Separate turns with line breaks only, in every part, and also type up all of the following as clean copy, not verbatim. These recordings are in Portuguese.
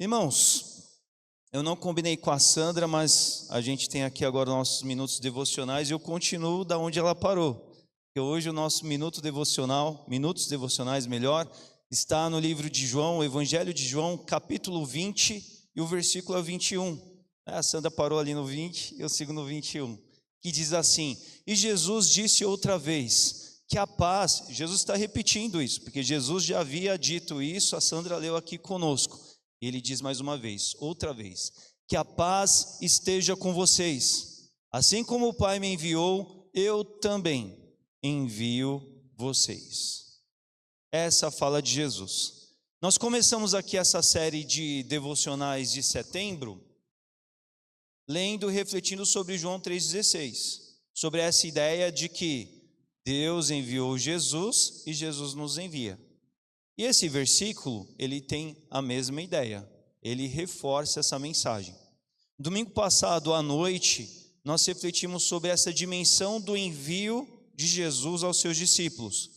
Irmãos, eu não combinei com a Sandra, mas a gente tem aqui agora nossos minutos devocionais e eu continuo da onde ela parou. Porque hoje o nosso minutos devocionais melhor, está no livro de João, o Evangelho de João, capítulo 20 e o versículo é 21. A Sandra parou ali no 20 e eu sigo no 21, que diz assim: E Jesus disse outra vez, que a paz, Jesus está repetindo isso, porque Jesus já havia dito isso, a Sandra leu aqui conosco. Ele diz mais uma vez, outra vez, que a paz esteja com vocês. Assim como o Pai me enviou, eu também envio vocês. Essa fala de Jesus. Nós começamos aqui essa série de devocionais de setembro, lendo e refletindo sobre João 3,16, sobre essa ideia de que Deus enviou Jesus e Jesus nos envia. E esse versículo, ele tem a mesma ideia, ele reforça essa mensagem. Domingo passado à noite, nós refletimos sobre essa dimensão do envio de Jesus aos seus discípulos,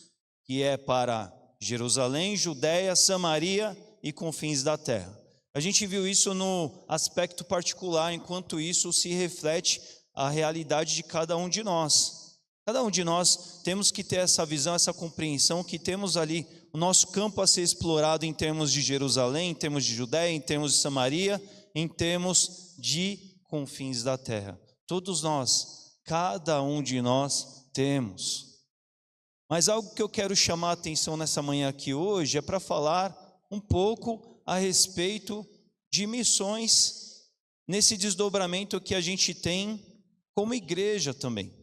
que é para Jerusalém, Judéia, Samaria e confins da terra. A gente viu isso no aspecto particular, enquanto isso se reflete a realidade de cada um de nós. Cada um de nós temos que ter essa visão, essa compreensão que temos ali o nosso campo a ser explorado em termos de Jerusalém, em termos de Judéia, em termos de Samaria, em termos de confins da terra. Todos nós, cada um de nós temos. Mas algo que eu quero chamar a atenção nessa manhã aqui hoje é para falar um pouco a respeito de missões, nesse desdobramento que a gente tem como igreja também.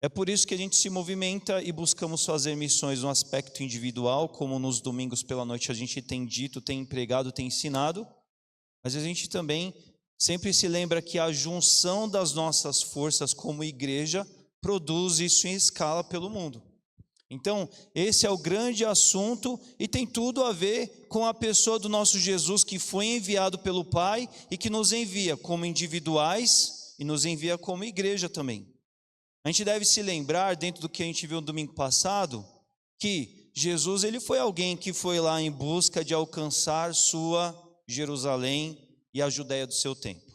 É por isso que a gente se movimenta e buscamos fazer missões no aspecto individual, como nos domingos pela noite a gente tem dito, tem empregado, tem ensinado, mas a gente também sempre se lembra que a junção das nossas forças como igreja produz isso em escala pelo mundo. Então, esse é o grande assunto e tem tudo a ver com a pessoa do nosso Jesus que foi enviado pelo Pai e que nos envia como individuais e nos envia como igreja também. A gente deve se lembrar, dentro do que a gente viu no domingo passado, que Jesus ele foi alguém que foi lá em busca de alcançar sua Jerusalém e a Judéia do seu tempo.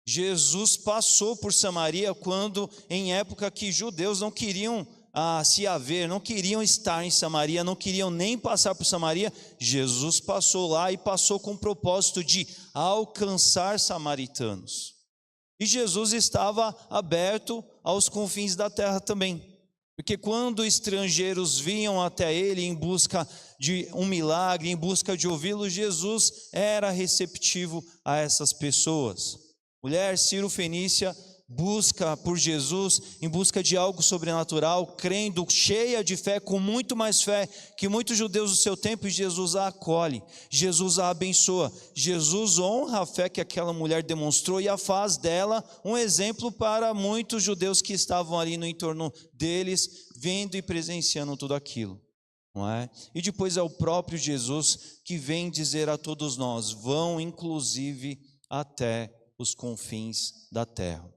Jesus passou por Samaria quando, em época que judeus não queriam se haver, não queriam estar em Samaria, não queriam nem passar por Samaria. Jesus passou lá e passou com o propósito de alcançar samaritanos. E Jesus estava aberto aos confins da terra também, porque quando estrangeiros vinham até ele em busca de um milagre, em busca de ouvi-lo, Jesus era receptivo a essas pessoas. Mulher Ciro-fenícia busca por Jesus em busca de algo sobrenatural, crendo, cheia de fé, com muito mais fé que muitos judeus do seu tempo, e Jesus a acolhe, Jesus a abençoa, Jesus honra a fé que aquela mulher demonstrou e a faz dela um exemplo para muitos judeus que estavam ali no entorno deles, vendo e presenciando tudo aquilo, não é? E depois é o próprio Jesus que vem dizer a todos nós: vão inclusive até os confins da terra.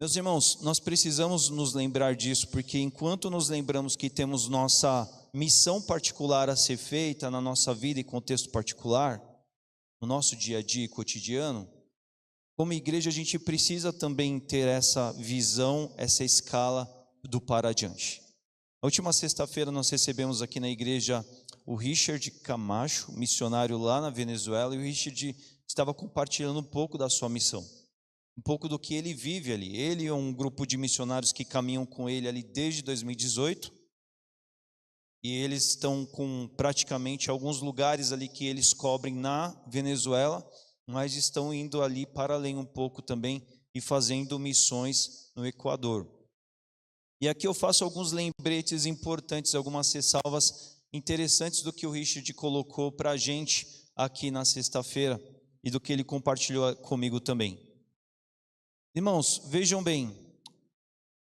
Meus irmãos, nós precisamos nos lembrar disso, porque enquanto nos lembramos que temos nossa missão particular a ser feita na nossa vida e contexto particular, no nosso dia a dia e cotidiano, como igreja a gente precisa também ter essa visão, essa escala do para adiante. Na última sexta-feira nós recebemos aqui na igreja o Richard Camacho, missionário lá na Venezuela, e o Richard estava compartilhando um pouco da sua missão. Um pouco do que ele vive ali. Ele é um grupo de missionários que caminham com ele ali desde 2018. E eles estão com praticamente alguns lugares ali que eles cobrem na Venezuela, mas estão indo ali para além um pouco também e fazendo missões no Equador. E aqui eu faço alguns lembretes importantes, algumas ressalvas interessantes do que o Richard colocou para a gente aqui na sexta-feira e do que ele compartilhou comigo também. Irmãos, vejam bem,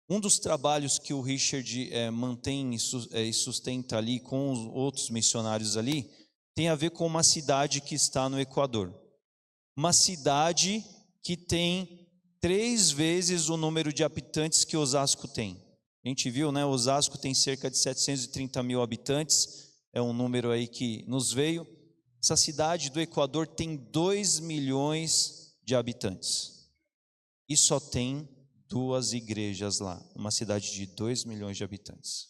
um dos trabalhos que o Richard mantém e sustenta ali com os outros missionários ali, tem a ver com uma cidade que está no Equador. Uma cidade que tem 3 vezes o número de habitantes que Osasco tem. A gente viu, né? Osasco tem cerca de 730 mil habitantes, é um número aí que nos veio. Essa cidade do Equador tem 2 milhões de habitantes. E só tem 2 igrejas lá, uma cidade de 2 milhões de habitantes.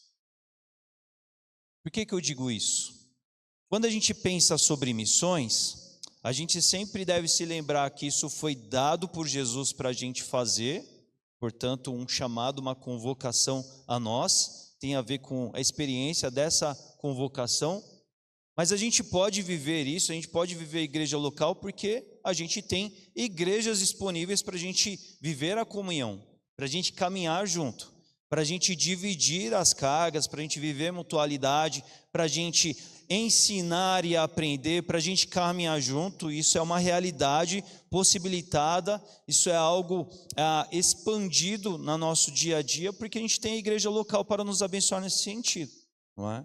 Por que eu digo isso? Quando a gente pensa sobre missões, a gente sempre deve se lembrar que isso foi dado por Jesus para a gente fazer, portanto, um chamado, uma convocação a nós, tem a ver com a experiência dessa convocação, mas a gente pode viver isso, a gente pode viver a igreja local porque a gente tem igrejas disponíveis para a gente viver a comunhão, para a gente caminhar junto, para a gente dividir as cargas, para a gente viver mutualidade, para a gente ensinar e aprender, para a gente caminhar junto. Isso é uma realidade possibilitada, isso é algo expandido no nosso dia a dia, porque a gente tem a igreja local para nos abençoar nesse sentido, não é?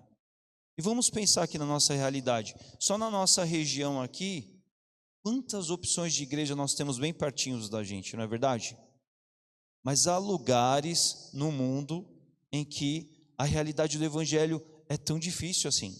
E vamos pensar aqui na nossa realidade, só na nossa região aqui, quantas opções de igreja nós temos bem pertinhos da gente, não é verdade? Mas há lugares no mundo em que a realidade do evangelho é tão difícil assim.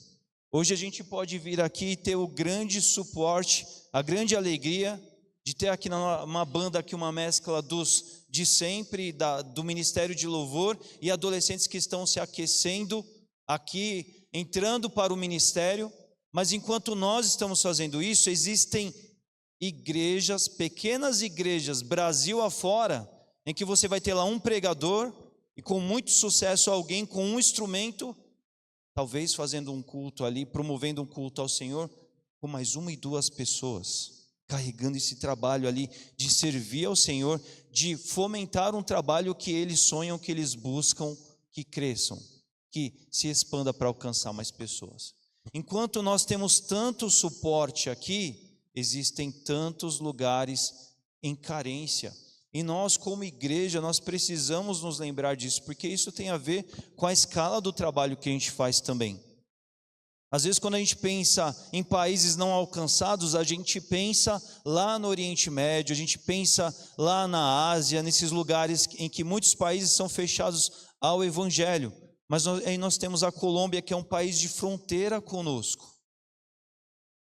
Hoje a gente pode vir aqui e ter o grande suporte, a grande alegria de ter aqui uma banda, aqui uma mescla dos de sempre, do Ministério de Louvor e adolescentes que estão se aquecendo aqui, entrando para o ministério. Mas enquanto nós estamos fazendo isso, existem igrejas, pequenas igrejas, Brasil afora, em que você vai ter lá um pregador e com muito sucesso alguém com um instrumento, talvez fazendo um culto ali, promovendo um culto ao Senhor, com mais 1 e 2 pessoas, carregando esse trabalho ali de servir ao Senhor, de fomentar um trabalho que eles sonham, que eles buscam, que cresçam, que se expanda para alcançar mais pessoas. Enquanto nós temos tanto suporte aqui, existem tantos lugares em carência. E nós, como igreja, nós precisamos nos lembrar disso, porque isso tem a ver com a escala do trabalho que a gente faz também. Às vezes, quando a gente pensa em países não alcançados, a gente pensa lá no Oriente Médio, a gente pensa lá na Ásia, nesses lugares em que muitos países são fechados ao Evangelho. Mas aí nós temos a Colômbia, que é um país de fronteira conosco.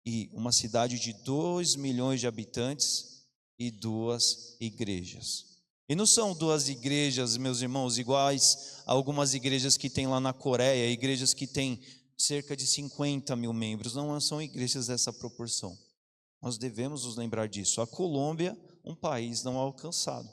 E uma cidade de 2 milhões de habitantes e 2 igrejas. E não são 2 igrejas, meus irmãos, iguais a algumas igrejas que tem lá na Coreia, igrejas que têm cerca de 50 mil membros, não são igrejas dessa proporção. Nós devemos nos lembrar disso. A Colômbia, um país não alcançado.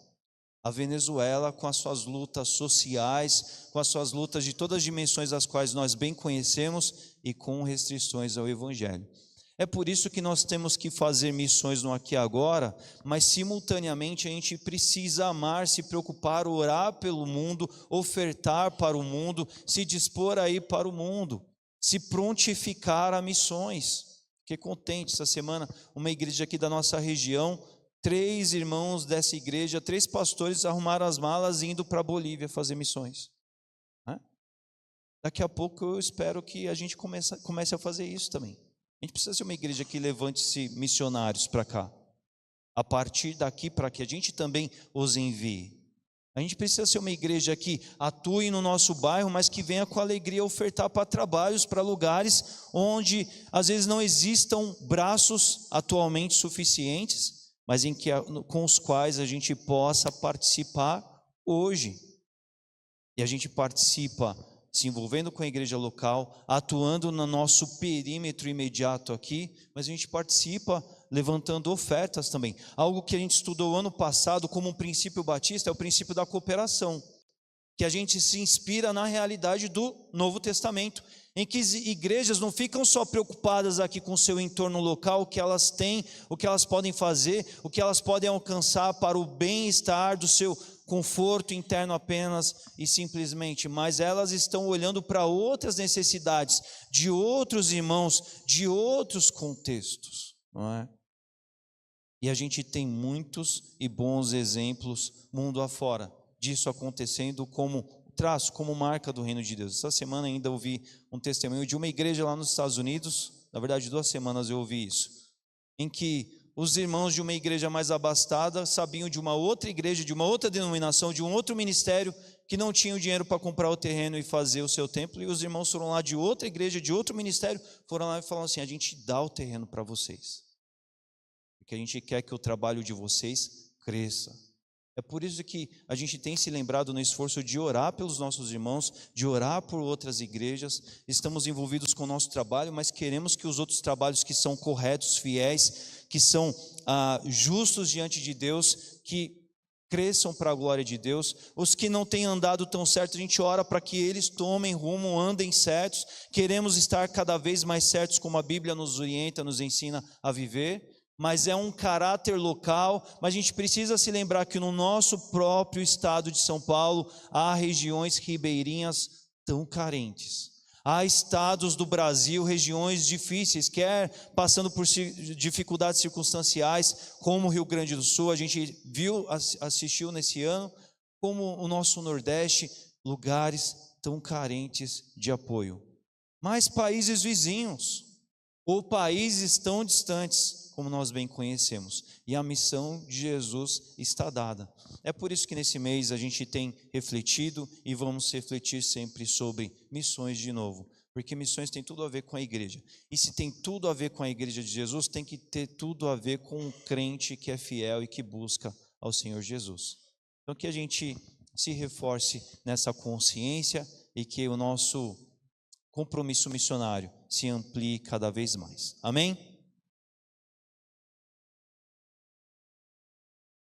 A Venezuela, com as suas lutas sociais, com as suas lutas de todas as dimensões as quais nós bem conhecemos e com restrições ao Evangelho. É por isso que nós temos que fazer missões no aqui e agora, mas simultaneamente a gente precisa amar, se preocupar, orar pelo mundo, ofertar para o mundo, se dispor a ir para o mundo, se prontificar a missões. Fiquei contente essa semana, uma igreja aqui da nossa região, 3 irmãos dessa igreja, 3 pastores arrumaram as malas indo para a Bolívia fazer missões. Daqui a pouco eu espero que a gente comece a fazer isso também. A gente precisa ser uma igreja que levante-se missionários para cá. A partir daqui, para que a gente também os envie. A gente precisa ser uma igreja que atue no nosso bairro, mas que venha com alegria ofertar para trabalhos, para lugares onde às vezes não existam braços atualmente suficientes, mas com os quais a gente possa participar hoje. E a gente participa se envolvendo com a igreja local, atuando no nosso perímetro imediato aqui, mas a gente participa levantando ofertas também. Algo que a gente estudou ano passado como um princípio batista é o princípio da cooperação, que a gente se inspira na realidade do Novo Testamento, em que igrejas não ficam só preocupadas aqui com o seu entorno local, o que elas têm, o que elas podem fazer, o que elas podem alcançar para o bem-estar do seu conforto interno apenas e simplesmente, mas elas estão olhando para outras necessidades de outros irmãos, de outros contextos, não é? E a gente tem muitos e bons exemplos mundo afora disso acontecendo como traço, como marca do reino de Deus. Essa semana ainda ouvi um testemunho de uma igreja lá nos Estados Unidos, na verdade 2 semanas eu ouvi isso, em que os irmãos de uma igreja mais abastada sabiam de uma outra igreja, de uma outra denominação, de um outro ministério que não tinham dinheiro para comprar o terreno e fazer o seu templo, e os irmãos foram lá de outra igreja, de outro ministério, foram lá e falaram assim: a gente dá o terreno para vocês, porque a gente quer que o trabalho de vocês cresça. É por isso que a gente tem se lembrado no esforço de orar pelos nossos irmãos, de orar por outras igrejas. Estamos envolvidos com o nosso trabalho, mas queremos que os outros trabalhos que são corretos, fiéis, que são justos diante de Deus, que cresçam para a glória de Deus. Os que não têm andado tão certo, a gente ora para que eles tomem rumo, andem certos. Queremos estar cada vez mais certos, como a Bíblia nos orienta, nos ensina a viver. Mas é um caráter local, mas a gente precisa se lembrar que no nosso próprio estado de São Paulo, há regiões ribeirinhas tão carentes. Há estados do Brasil, regiões difíceis, quer passando por dificuldades circunstanciais, como o Rio Grande do Sul, a gente assistiu nesse ano, como o nosso Nordeste, lugares tão carentes de apoio. Mas países vizinhos, ou países tão distantes, como nós bem conhecemos, e a missão de Jesus está dada. É por isso que nesse mês a gente tem refletido e vamos refletir sempre sobre missões de novo, porque missões tem tudo a ver com a igreja, e se tem tudo a ver com a igreja de Jesus, tem que ter tudo a ver com um crente que é fiel e que busca ao Senhor Jesus. Então que a gente se reforce nessa consciência e que o nosso compromisso missionário se amplie cada vez mais. Amém?